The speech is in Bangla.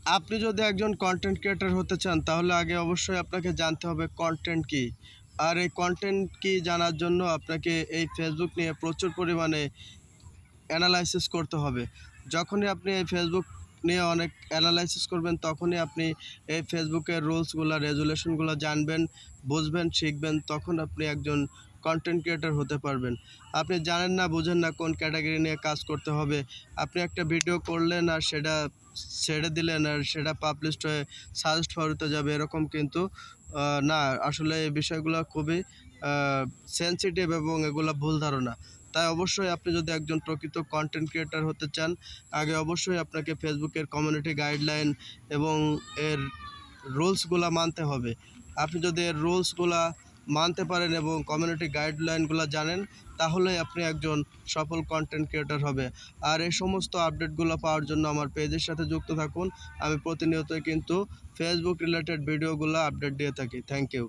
আপনি যদি একজন কন্টেন্ট ক্রিয়েটর হতে চান তাহলে আগে অবশ্যই আপনাকে জানতে হবে কন্টেন্ট কী। আর এই কন্টেন্ট কী জানার জন্য আপনাকে এই ফেসবুক নিয়ে প্রচুর পরিমাণে অ্যানালাইসিস করতে হবে। যখনই আপনি এই ফেসবুক নিয়ে অনেক অ্যানালাইসিস করবেন তখনই আপনি এই ফেসবুকের রুলসগুলো রেজুলেশনগুলো জানবেন, বুঝবেন, শিখবেন। তখন আপনি একজন কন্টেন্ট ক্রিয়েটর হতে পারবেন। আপনি জানেন না, বুঝেন না কোন ক্যাটাগরি নিয়ে কাজ করতে হবে। আপনি একটা ভিডিও করলেন আর সেটা ছেড়ে দিলেন আর সেটা পাবলিশড হয়ে সাজেস্ট ফর হতে যাবে, এরকম কিন্তু না। আসলে এই বিষয়গুলো খুবই সেনসিটিভ এবং এগুলো ভুল ধারণা। তাই অবশ্যই আপনি যদি একজন প্রকৃত কন্টেন্ট ক্রিয়েটর হতে চান, আগে অবশ্যই আপনাকে ফেসবুকের কমিউনিটি গাইডলাইন এবং এর রুলসগুলা মানতে হবে। আপনি যদি এর রুলসগুলা মানতে পারেন এবং কমিউনিটি গাইডলাইনগুলো জানেন, তাহলেই আপনি একজন সফল কন্টেন্ট ক্রিয়েটর হবে। আর এই সমস্ত আপডেটগুলো পাওয়ার জন্য আমার পেজের সাথে যুক্ত থাকুন। আমি প্রতিনিয়তই কিন্তু ফেসবুক রিলেটেড ভিডিওগুলো আপডেট দিয়ে থাকি। Thank you.